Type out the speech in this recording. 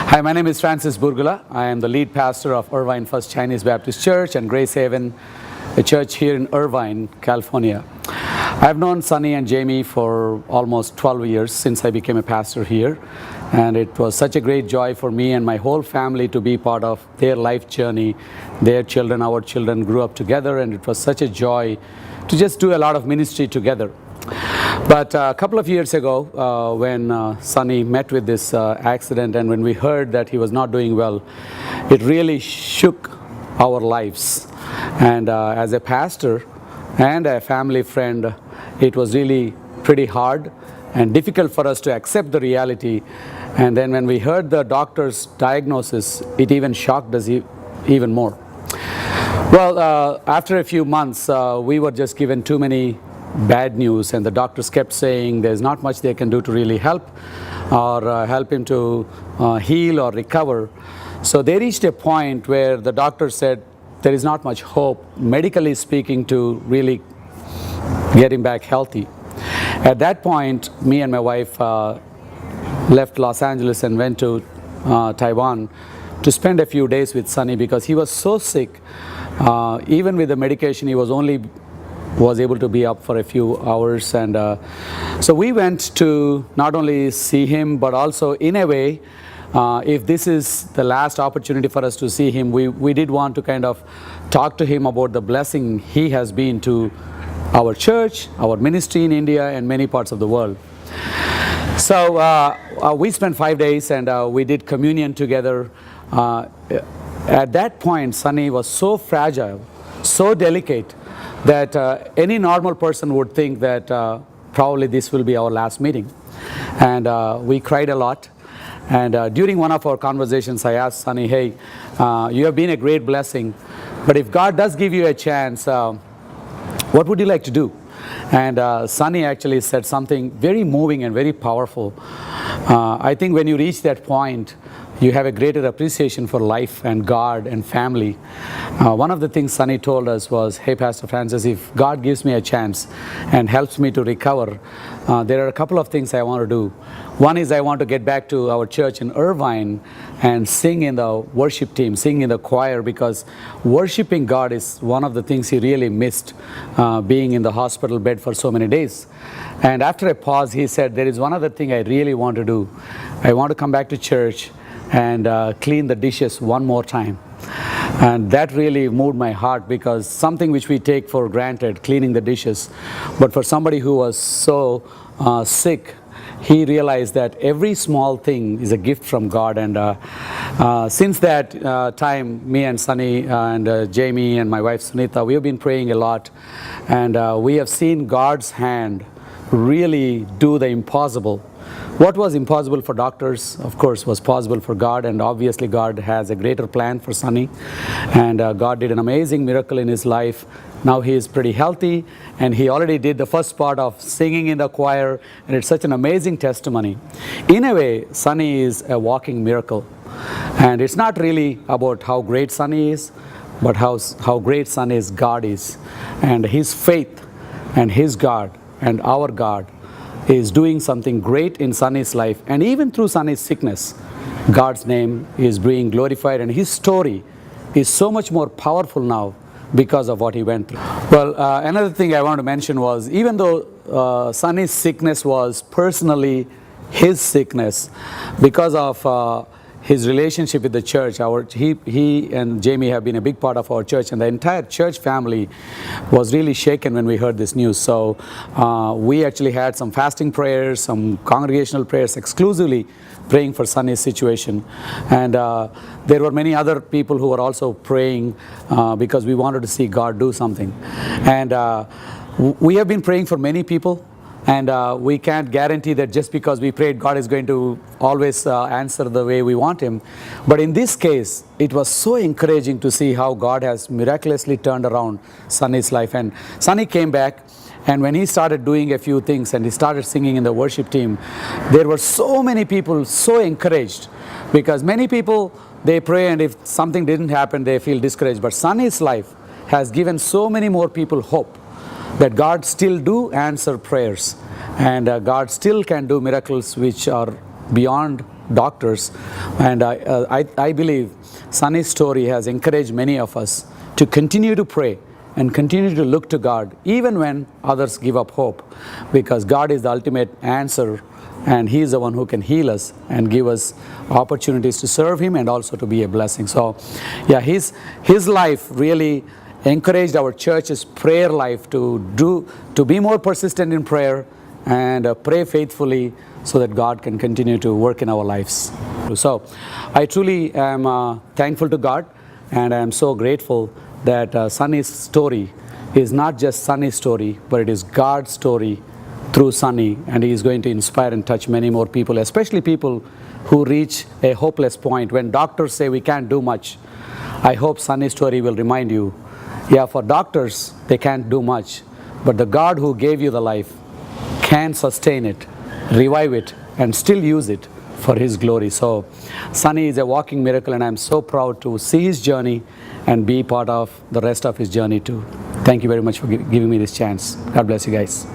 Hi, my name is Francis Burgula. I am the lead pastor of Irvine First Chinese Baptist Church and Grace Haven, a church here in Irvine, California. I've known Sunny and Jamie for almost 12 years since I became a pastor here, and it was such a great joy for me and my whole family to be part of their life journey. Their children, our children grew up together, and it was such a joy to just do a lot of ministry together. But a couple of years ago, when Sunny met with this accident, and when we heard that he was not doing well, it really shook our lives. And as a pastor and a family friend, it was really pretty hard and difficult for us to accept the reality. And then when we heard the doctor's diagnosis, it even shocked us even more. Well, after a few months, we were just given too many bad news, and the doctors kept saying there's not much they can do to really help or help him to heal or recover. So they reached a point where the doctor said there is not much hope, medically speaking, to really get him back healthy. At that point, me and my wife left Los Angeles and went to Taiwan to spend a few days with Sunny because he was so sick. Even with the medication, he was able to be up for a few hours, and so we went to not only see him, but also in a way, if this is the last opportunity for us to see him, we did want to kind of talk to him about the blessing he has been to our church, our ministry in India, and many parts of the world. So we spent 5 days, and we did communion together. At that point, Sunny was so fragile, so delicate, that any normal person would think that probably this will be our last meeting. And we cried a lot. And during one of our conversations, I asked Sunny, hey, you have been a great blessing, but if God does give you a chance, what would you like to do? And Sunny actually said something very moving and very powerful. I think when you reach that point, you have a greater appreciation for life and God and family. One of the things Sunny told us was, hey, Pastor Francis, if God gives me a chance and helps me to recover, there are a couple of things I want to do. One is I want to get back to our church in Irvine and sing in the worship team, sing in the choir, because worshiping God is one of the things he really missed, being in the hospital bed for so many days. And after a pause, he said, there is one other thing I really want to do. I want to come back to church and clean the dishes one more time. And that really moved my heart, because something which we take for granted, cleaning the dishes, but for somebody who was so sick, he realized that every small thing is a gift from God. And since that time, me and Sunny and Jamie and my wife Sunita, we have been praying a lot, and we have seen God's hand really do the impossible. What was impossible for doctors, of course, was possible for God, and obviously God has a greater plan for Sunny, and God did an amazing miracle in his life. Now he is pretty healthy, and he already did the first part of singing in the choir, and it's such an amazing testimony. In a way, Sunny is a walking miracle, and it's not really about how great Sunny is, but how great Sunny's God is, and his faith and his God and our God is doing something great in Sunny's life. And even through Sunny's sickness, God's name is being glorified, and his story is so much more powerful now because of what he went through. Well, another thing I want to mention was, even though Sunny's sickness was personally his sickness, because of his relationship with the church, he and Jamie have been a big part of our church, and the entire church family was really shaken when we heard this news. So we actually had some fasting prayers, some congregational prayers exclusively praying for Sunny's situation. And there were many other people who were also praying because we wanted to see God do something. And we have been praying for many people. And we can't guarantee that just because we prayed, God is going to always answer the way we want him. But in this case, it was so encouraging to see how God has miraculously turned around Sunny's life. And Sunny came back, and when he started doing a few things and he started singing in the worship team, there were so many people so encouraged, because many people, they pray, and if something didn't happen, they feel discouraged. But Sunny's life has given so many more people hope that God still do answer prayers, and God still can do miracles which are beyond doctors. And I believe Sunny's story has encouraged many of us to continue to pray and continue to look to God even when others give up hope, because God is the ultimate answer, and He is the one who can heal us and give us opportunities to serve Him and also to be a blessing. So yeah, his life really encouraged our church's prayer life to be more persistent in prayer and pray faithfully so that God can continue to work in our lives. So I truly am thankful to God, and I am so grateful that Sunny's story is not just Sunny's story, but it is God's story through Sunny, and He is going to inspire and touch many more people, especially people who reach a hopeless point when doctors say we can't do much. I hope Sunny's story will remind you, yeah, for doctors they can't do much, but the God who gave you the life can sustain it, revive it, and still use it for His glory. So Sunny is a walking miracle, and I'm so proud to see his journey and be part of the rest of his journey too. Thank you very much for giving me this chance. God bless you guys.